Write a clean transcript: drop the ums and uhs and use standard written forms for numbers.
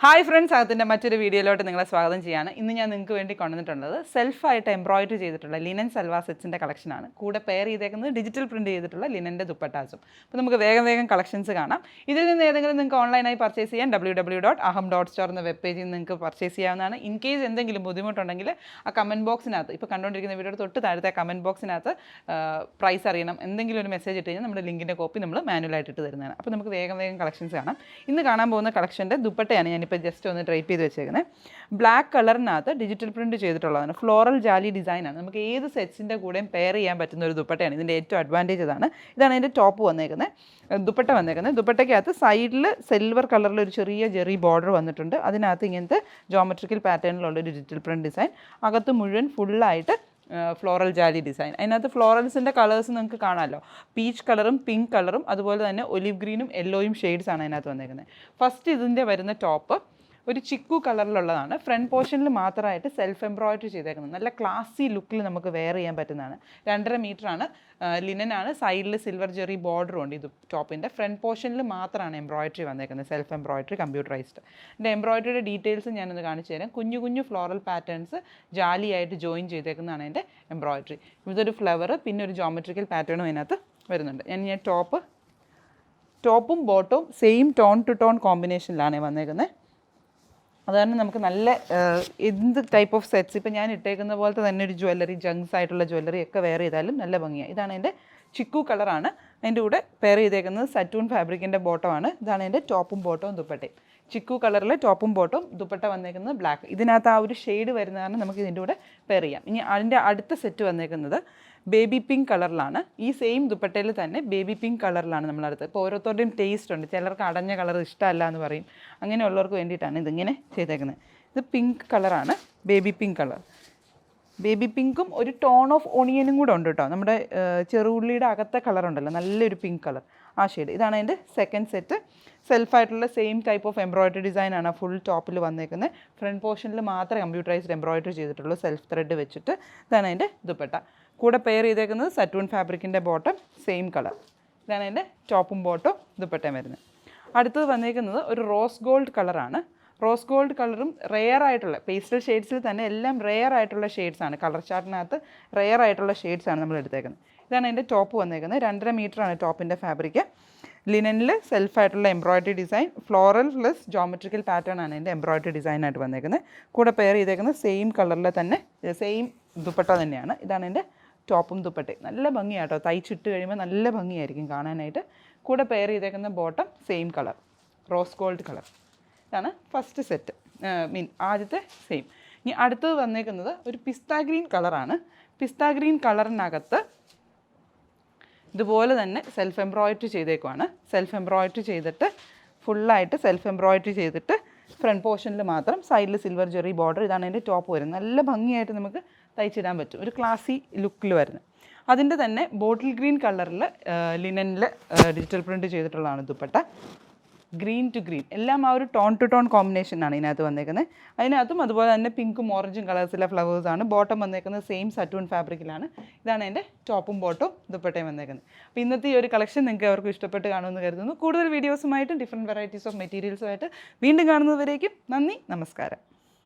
Hi friends, അകത്തിൻ്റെ മറ്റൊരു വീഡിയോയിലോട്ട് നിങ്ങളെ സ്വാഗതം ചെയ്യാണ്. ഇന്ന് ഞാൻ നിങ്ങൾക്ക് വേണ്ടി കൊണ്ടുവന്നിട്ടുള്ളത് സെൽഫായിട്ട് എംബ്രോയിഡറി ചെയ്തിട്ടുള്ള ലിനൻ സൽവാർ സെറ്റ്സിൻ്റെ കളക്ഷനാണ്. കൂടെ പെയർ ചെയ്തേക്കുന്നത് ഡിജിറ്റൽ പ്രിൻറ്റ് ചെയ്തിട്ടുള്ള ലിനൻ്റെ ദുപ്പട്ടാസും. അപ്പോൾ നമുക്ക് വേഗം കളക്ഷൻസ് കാണാം. ഇതിൽ നിന്ന് ഏതെങ്കിലും നിങ്ങൾക്ക് ഓൺലൈനായി പർച്ചേസ് ചെയ്യാൻ www.aham.store എന്ന വെബ് പേജിൽ നിന്ന് നിങ്ങൾക്ക് പർച്ചേസ് ചെയ്യാവുന്നതാണ്. ഇൻ കേസ് എന്തെങ്കിലും ബുദ്ധിമുട്ടുണ്ടെങ്കിൽ ആ കമൻറ്റ് ബോക്സിനകത്ത്, ഇപ്പോൾ കണ്ടുകൊണ്ടിരിക്കുന്ന വീഡിയോയുടെ തൊട്ട് താഴത്തെ കമൻറ്റ് ബോക്സിനകത്ത് പ്രൈസ് അറിയണം എന്തെങ്കിലും ഒരു മെസ്സേജ് ഇട്ട് കഴിഞ്ഞാൽ നമ്മുടെ ലിങ്കിൻ്റെ കോപ്പി നമ്മൾ മാനുവലായിട്ട് ഇട്ട് തരുന്നതാണ്. അപ്പോൾ നമുക്ക് വേഗം കളക്ഷൻസ് കാണാം. ഇന്ന് കാണാൻ പോകുന്ന കളക്ഷൻ്റെ ദുപ്പട്ടയാണ് ഞാനിപ്പോൾ ജസ്റ്റ് ഒന്ന് ഡ്രൈപ്പ് ചെയ്ത് വെച്ചേക്കുന്നത്. ബ്ലാക്ക് കളറിനകത്ത് ഡിജിറ്റൽ പ്രിൻറ്റ് ചെയ്തിട്ടുള്ളതാണ്. ഫ്ലോറൽ ജാലി ഡിസൈനാണ്. നമുക്ക് ഏത് സെറ്റ്സിൻ്റെ കൂടെയും പെയർ ചെയ്യാൻ പറ്റുന്ന ഒരു ദുപ്പട്ടയാണ്. ഇതിൻ്റെ ഏറ്റവും അഡ്വാൻറ്റേജ് ഇതാണ്. ഇതാണ് അതിൻ്റെ ടോപ്പ് വന്നേക്കുന്നത്, ദുപ്പട്ട വന്നേക്കുന്നത്. ദുപ്പട്ടയ്ക്കകത്ത് സൈഡിൽ സിൽവർ കളറിൽ ഒരു ചെറിയ ജെറി ബോർഡർ വന്നിട്ടുണ്ട്. അതിനകത്ത് ഇങ്ങനത്തെ ജോമെട്രിക്കൽ പാറ്റേണിലുള്ള ഒരു ഡിജിറ്റൽ പ്രിൻറ്റ് ഡിസൈൻ. അകത്ത് മുഴുവൻ ഫുള്ളായിട്ട് ഫ്ലോറൽ ജാലി ഡിസൈൻ. അതിനകത്ത് ഫ്ലോറൽസിൻ്റെ കളേഴ്സ് നിങ്ങൾക്ക് കാണാമല്ലോ. പീച്ച് കളറും പിങ്ക് കളറും അതുപോലെ തന്നെ ഒലിവ് ഗ്രീനും യെല്ലോയും ഷെയ്ഡ്സാണ് അതിനകത്ത് വന്നേക്കുന്നത്. ഫസ്റ്റ് ഇതിൻ്റെ വരുന്ന ടോപ്പ് ഒരു ചിക്കു കളറിലുള്ളതാണ്. ഫ്രണ്ട് പോർഷനിൽ മാത്രമായിട്ട് സെൽഫ് എംബ്രോയിഡറി ചെയ്തേക്കുന്നത്. നല്ല ക്ലാസി ലുക്കിൽ നമുക്ക് വെയർ ചെയ്യാൻ പറ്റുന്നതാണ്. 2.5 മീറ്ററാണ്, ലിനനാണ്. സൈഡിൽ സിൽവർ ജെറി ബോർഡറും ഉണ്ട്. ഇത് ടോപ്പിൻ്റെ ഫ്രണ്ട് പോർഷനിൽ മാത്രമാണ് എംബ്രോയിഡറി വന്നേക്കുന്നത്, സെൽഫ് എംബ്രോയിഡറി കമ്പ്യൂട്ടറൈസ്ഡ്. ഇതിൻ്റെ എംബ്രോയിഡറിയുടെ ഡീറ്റെയിൽസ് ഞാനൊന്ന് കാണിച്ചു തരാം. കുഞ്ഞു ഫ്ലോറൽ പാറ്റേൺസ് ജാലിയായിട്ട് ജോയിൻ ചെയ്തേക്കുന്നതാണ് എൻ്റെ എംബ്രോയിഡറി. ഇതൊരു ഫ്ലവർ, പിന്നെ ഒരു ജോമെട്രിക്കൽ പാറ്റേണും അതിനകത്ത് വരുന്നുണ്ട്. ഞാൻ ടോപ്പും ബോട്ടവും സെയിം ടോൺ ടു ടോൺ കോമ്പിനേഷനിലാണ് വന്നേക്കുന്നത്. അതാണ് നമുക്ക് നല്ല എന്ത് ടൈപ്പ് ഓഫ് സെറ്റ്സ്, ഇപ്പോൾ ഞാൻ ഇട്ടേക്കുന്ന പോലത്തെ തന്നെ ഒരു ജ്വല്ലറി, ജങ്സ് ആയിട്ടുള്ള ജ്വല്ലറി ഒക്കെ വെയർ ചെയ്താലും നല്ല ഭംഗിയാണ്. ഇതാണ് എൻ്റെ ചിക്കു കളറാണ്. അതിൻ്റെ കൂടെ പെയർ ചെയ്തേക്കുന്നത് സറ്റൂൺ ഫാബ്രിക്കിൻ്റെ ബോട്ടമാണ്. ഇതാണ് എൻ്റെ ടോപ്പും ബോട്ടവും ദുപ്പട്ടയും. ചിക്കു കളറിൽ ടോപ്പും ബോട്ടവും, ദുപ്പട്ട വന്നേക്കുന്നത് ബ്ലാക്ക്. ഇതിനകത്ത് ആ ഒരു ഷെയ്ഡ് വരുന്നതാണ് നമുക്ക് ഇതിൻ്റെ കൂടെ പെയർ ചെയ്യാം. ഇനി അതിൻ്റെ അടുത്ത സെറ്റ് വന്നേക്കുന്നത് ബേബി പിങ്ക് കളറിലാണ്. ഈ സെയിം ദുപ്പട്ടയിൽ തന്നെ ബേബി പിങ്ക് കളറിലാണ് നമ്മളടുത്ത്. ഇപ്പോൾ ഓരോരുത്തരുടെയും ടേസ്റ്റ് ഉണ്ട്. ചിലർക്ക് അടഞ്ഞ കളർ ഇഷ്ടമല്ല എന്ന് പറയും. അങ്ങനെയുള്ളവർക്ക് വേണ്ടിയിട്ടാണ് ഇതിങ്ങനെ ചെയ്തേക്കുന്നത്. ഇത് പിങ്ക് കളറാണ്, ബേബി പിങ്ക് കളർ. ബേബി പിങ്കും ഒരു ടോൺ ഓഫ് ഓണിയനും കൂടെ ഉണ്ട് കേട്ടോ. നമ്മുടെ ചെറുള്ളിയുടെ അകത്തെ കളറുണ്ടല്ലോ, നല്ലൊരു പിങ്ക് കളർ, ആ ഷെയ്ഡ്. ഇതാണ് അതിൻ്റെ സെക്കൻഡ് സെറ്റ്. സെൽഫായിട്ടുള്ള സെയിം ടൈപ്പ് ഓഫ് എംബ്രോയിഡറി ഡിസൈനാണ് ഫുൾ ടോപ്പിൽ വന്നേക്കുന്നത്. ഫ്രണ്ട് പോർഷനിൽ മാത്രമേ കമ്പ്യൂട്ടറൈസ്ഡ് എംബ്രോയിഡറി ചെയ്തിട്ടുള്ളൂ, സെൽഫ് ത്രെഡ് വെച്ചിട്ട്. ഇതാണ് അതിൻ്റെ ദുപ്പട്ട. കൂടെ പെയർ ചെയ്തേക്കുന്നത് സറ്റൂൺ ഫാബ്രിക്കിൻ്റെ ബോട്ടം, സെയിം കളർ. ഇതാണ് അതിൻ്റെ ടോപ്പും ബോട്ടും ദുപ്പട്ടയും വരുന്നത്. അടുത്തത് വന്നേക്കുന്നത് ഒരു റോസ് ഗോൾഡ് കളറാണ്. റോസ് ഗോൾഡ് കളറും റെയർ ആയിട്ടുള്ള പേസ്റ്റൽ ഷെയ്ഡ്സിൽ തന്നെ എല്ലാം റെയർ ആയിട്ടുള്ള ഷെയ്ഡ്സാണ്. കളർ ചാർട്ടിനകത്ത് റെയർ ആയിട്ടുള്ള ഷെയ്ഡ്സാണ് നമ്മൾ എടുത്തേക്കുന്നത്. ഇതാണ് അതിൻ്റെ ടോപ്പ് വന്നേക്കുന്നത്. 2.5 മീറ്ററാണ് ടോപ്പിൻ്റെ ഫാബ്രിക്. ലിനനിൽ സെൽഫായിട്ടുള്ള embroidery design, floral plus geometrical pattern ആണ് എൻ്റെ എംബ്രോയിഡറി ഡിസൈനായിട്ട് വന്നേക്കുന്നത്. കൂടെ പെയർ ചെയ്തേക്കുന്നത് സെയിം കളറിൽ തന്നെ സെയിം ദുപ്പട്ട തന്നെയാണ്. ഇതാണ് എൻ്റെ ടോപ്പും ദുപ്പട്ടയും. നല്ല ഭംഗിയാട്ടോ, തയ്ച്ചിട്ട് കഴിയുമ്പോൾ നല്ല ഭംഗിയായിരിക്കും കാണാനായിട്ട്. കൂടെ പെയർ ചെയ്തേക്കുന്ന bottom same colour, rose gold colour. ഇതാണ് ഫസ്റ്റ് സെറ്റ്, ആദ്യത്തെ സെയിം. ഇനി അടുത്തത് വന്നേക്കുന്നത് ഒരു പിസ്ത ഗ്രീൻ കളറാണ്. പിസ്ത ഗ്രീൻ കളറിനകത്ത് ഇതുപോലെ തന്നെ സെൽഫ് എംബ്രോയിഡറി ചെയ്തേക്കുവാണ്. സെൽഫ് എംബ്രോയിഡറി ചെയ്തിട്ട് ഫുള്ളായിട്ട് സെൽഫ് എംബ്രോയിഡറി ചെയ്തിട്ട് ഫ്രണ്ട് പോർഷനിൽ മാത്രം സൈഡിൽ സിൽവർ ജെറി ബോർഡർ. ഇതാണ് എൻ്റെ ടോപ്പ് വരുന്നത്. നല്ല ഭംഗിയായിട്ട് നമുക്ക് തയ്ച്ചിടാൻ പറ്റും, ഒരു ക്ലാസി ലുക്കിൽ വരുന്നത്. അതിൻ്റെ തന്നെ ബോട്ടിൽ ഗ്രീൻ കളറിൽ ലിനനിൽ ഡിജിറ്റൽ പ്രിൻറ്റ് ചെയ്തിട്ടുള്ളതാണ് ദുപ്പട്ട. ഗ്രീൻ ടു ഗ്രീൻ എല്ലാം ആ ഒരു ടോൺ ടു ടോൺ കോമ്പിനേഷനാണ് ഇതിനകത്ത് വന്നേക്കുന്നത്. അതിനകത്തും അതുപോലെ തന്നെ പിങ്കും ഓറഞ്ചും കളേഴ്സിലെ ഫ്ലവേഴ്സാണ്. ബോട്ടം വന്നേക്കുന്നത് സെയിം സറ്റൂൺ ഫാബ്രിക്കിലാണ്. ഇതാണ് എൻ്റെ ടോപ്പും ബോട്ടും ദുപ്പട്ടയും വന്നേക്കുന്നത്. അപ്പോൾ ഇന്നത്തെ ഈ ഒരു കളക്ഷൻ നിങ്ങൾക്ക് അവർക്ക് ഇഷ്ടപ്പെട്ട് കാണുമെന്ന് കരുതുന്നു. കൂടുതൽ വീഡിയോസുമായിട്ടും ഡിഫറെൻറ്റ് വെറൈറ്റീസ് ഓഫ് മെറ്റീരിയൽസുമായിട്ട് വീണ്ടും കാണുന്നതുവരേക്കും നന്ദി, നമസ്കാരം.